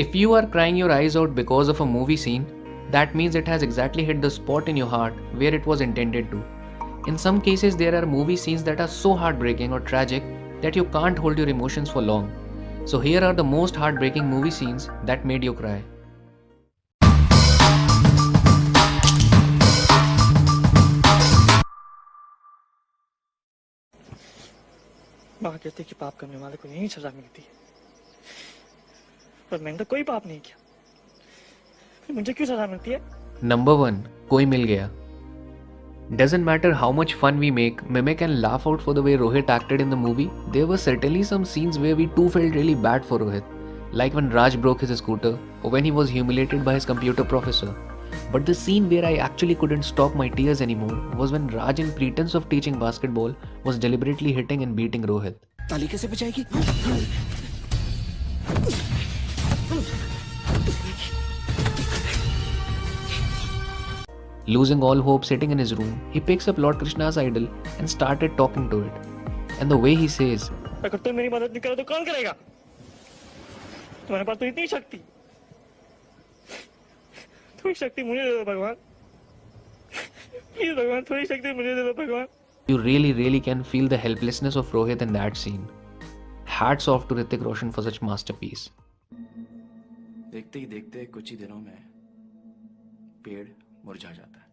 If you are crying your eyes out because of a movie scene, that means it has exactly hit the spot in your heart where it was intended to. In some cases, there are movie scenes that are so heartbreaking or tragic that you can't hold your emotions for long. So, here are the most heartbreaking movie scenes that made you cry. माँ कहती कि पाप करने वाले को यही सजा मिलती है, पर मैंने तो कोई पाप नहीं किया, फिर मुझे क्यों सजा मिलती है? Number 1. Koi Mil Gaya. Doesn't matter how much fun we make, mimic and laugh out for the way Rohit acted in the movie, there were certainly some scenes where we too felt really bad for Rohit. Like when Raj broke his scooter, or when he was humiliated by his computer professor. But the scene where I actually couldn't stop my tears anymore was when Raj, in pretense of teaching basketball, was deliberately hitting and beating Rohit. ताली कैसे बजाएगी? Losing all hope sitting in his room, he picks up Lord Krishna's idol and started talking to it. And the way he says, अगर तुम मेरी मदद नहीं करो तो कौन करेगा? तुम्हारे पास तो इतनी शक्ति, थोड़ी शक्ति मुझे दे दो भगवान, प्लीज भगवान थोड़ी शक्ति मुझे दे दो भगवान. you really can feel the helplessness of Rohit in that scene. Hats off to Hrithik Roshan for such masterpiece. देखते ही देखते कुछ ही दिनों में पेड़ मुरझा जाता है,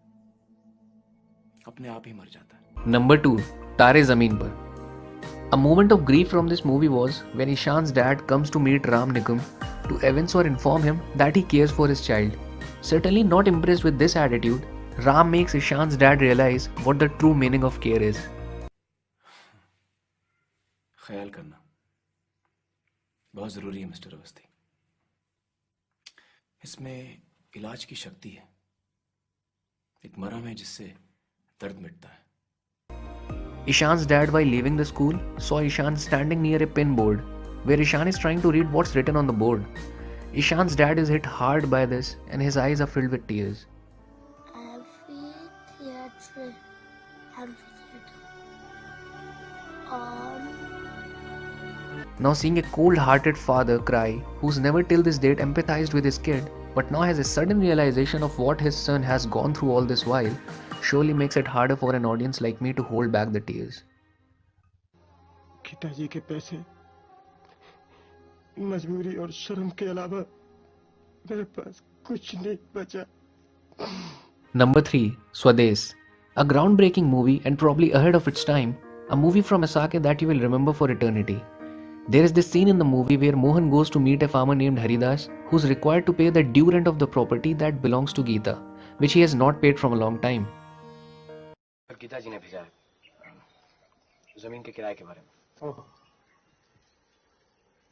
अपने आप ही मर जाता है. Number 2. Tare Zameen Par. A moment of grief from this movie was when Ishan's dad comes to meet Ram Nigam to evince or inform him that he cares for his child. Certainly not impressed with this attitude, Ram makes Ishan's dad realize what the true meaning of care is. ख्याल करना बहुत जरूरी है mister Awasthi. इसमें इलाज की शक्ति है, एक मरहम है जिससे दर्द मिटता है. Ishan's dad, while leaving the school, saw Ishan standing near a pin board where Ishan is trying to read what's written on the board. Ishan's dad is hit hard by this and his eyes are filled with tears. Now seeing a cold-hearted father cry, who's never till this date empathized with his kid, but now has a sudden realization of what his son has gone through all this while, surely makes it harder for an audience like me to hold back the tears. पिताजी के पैसे, मजबूरी और शर्म के अलावा मेरे पास कुछ नहीं बचा. Number 3. Swades. A groundbreaking movie and probably ahead of its time, a movie from Asake that you will remember for eternity. There is this scene in the movie where Mohan goes to meet a farmer named Haridas who's required to pay the due rent of the property that belongs to Geeta, which he has not paid from a long time. Gita जी ने भेजा है जमीन के किराए के बारे में.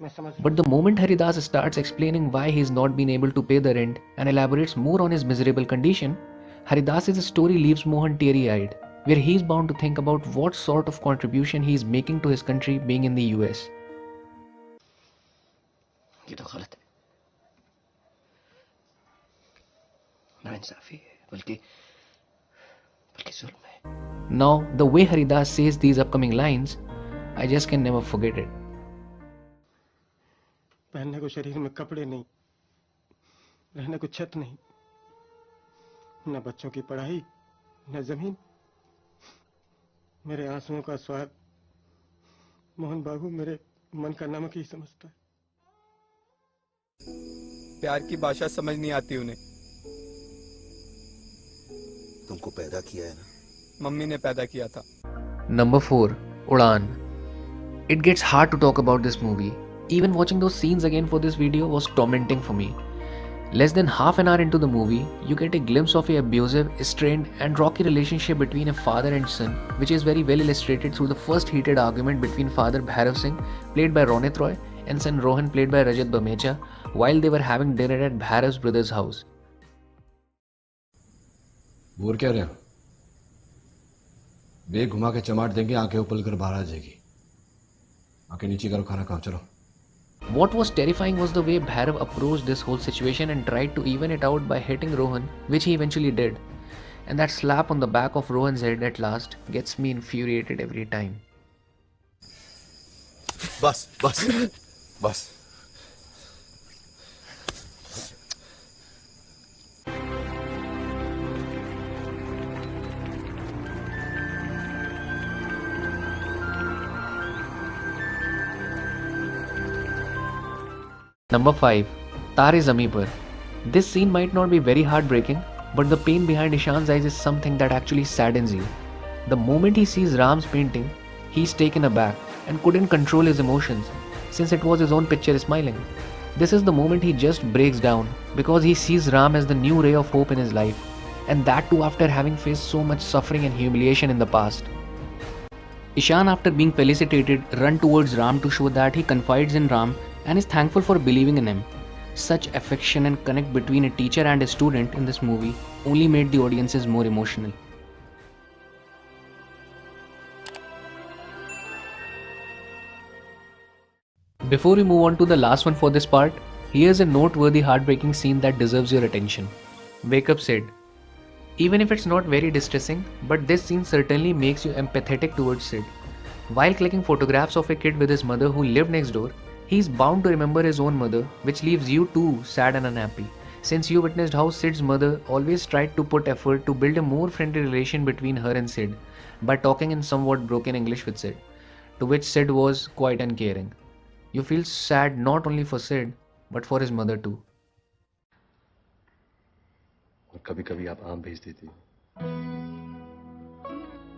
मैं समझ. But the moment Haridas starts explaining why he has not been able to pay the rent and elaborates more on his miserable condition, Haridas's story leaves Mohan teary-eyed, where he is bound to think about what sort of contribution he is making to his country being in the US. ये तो गलत है, नाइंसाफी है, बल्कि जुल्म है. Now, the way Haridas says these upcoming lines, I just can never forget it. पहनने को शरीर में कपड़े नहीं, रहने को छत नहीं, न बच्चों की पढ़ाई, न जमीन. मेरे आंसुओं का स्वाद मोहन बाबू मेरे मन का नमक ही समझता है. प्यार की भाषा समझ नहीं आती उन्हें. तुमको पैदा किया है ना, मम्मी ने पैदा किया था. Number 4. Udaan. It gets hard to talk about this movie. Even watching those scenes again for this video was tormenting for me. Less than half an hour into the movie, you get a glimpse of an abusive, strained and rocky relationship between a father and son, which is very well illustrated through the first heated argument between father Bhairav Singh, played by Ronit Roy, and son Rohan, played by Rajat Bamecha, while they were having dinner at Bhairav's brother's house. Bore क्या रहे हो? Bag घुमा के चमाट देंगे, आंखें उपल कर बाहर आ जाएगी. आंखें नीचे करो, खाना खाओ, चलो. What was terrifying was the way Bhairav approached this whole situation and tried to even it out by hitting Rohan, which he eventually did. And that slap on the back of Rohan's head at last gets me infuriated every time. बस बस बस. Number 5. Tare Zameen Par. This scene might not be very heartbreaking, but the pain behind Ishan's eyes is something that actually saddens you. The moment he sees Ram's painting, he's taken aback and couldn't control his emotions since it was his own picture smiling. This is the moment he just breaks down because he sees Ram as the new ray of hope in his life, and that too after having faced so much suffering and humiliation in the past. Ishan, after being felicitated, runs towards Ram to show that he confides in Ram and is thankful for believing in him. Such affection and connect between a teacher and a student in this movie only made the audiences more emotional. Before we move on to the last one for this part, here's a noteworthy heartbreaking scene that deserves your attention. Wake Up Sid. Even if it's not very distressing, but this scene certainly makes you empathetic towards Sid. While clicking photographs of a kid with his mother who lived next door, he is bound to remember his own mother, which leaves you too sad and unhappy, since you witnessed how Sid's mother always tried to put effort to build a more friendly relation between her and Sid by talking in somewhat broken English with Sid, to which Sid was quite uncaring. You feel sad not only for Sid, but for his mother too. और कभी कभी आप आम भेज देती हो.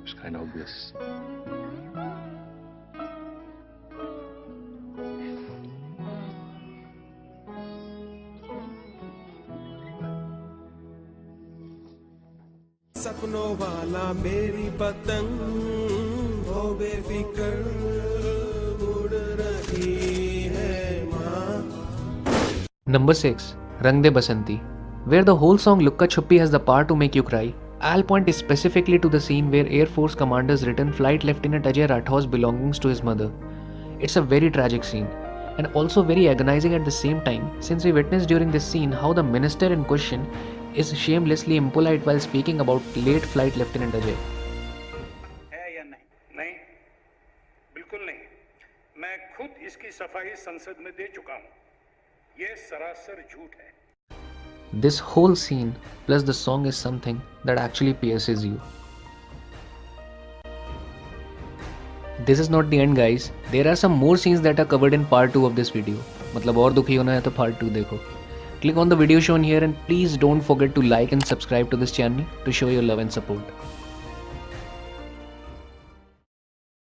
It's kind of obvious. सपनों वाला मेरी पतंग हो बेफिक्र उड़ रही है माँ. Number 6. Rang De Basanti. Where the whole song Lukka Chuppi has the power to make you cry, I'll point specifically to the scene where Air Force Commander's return Flight Lieutenant Ajay Rathaur's belongings to his mother. It's a very tragic scene, and also very agonizing at the same time, since we witnessed during this scene how the minister in question is shamelessly impolite while speaking about late Flight Lieutenant Ajay. है या नहीं? नहीं, बिल्कुल नहीं. मैं खुद इसकी सफाई संसद में दे चुका हूँ. ये सरासर झूठ है. This whole scene plus the song is something that actually pierces you. This is not the end, guys. There are some more scenes that are covered in part 2 of this video. मतलब और दुखी होना है तो part 2 देखो. Click on the video shown here and please don't forget to like and subscribe to this channel to show your love and support.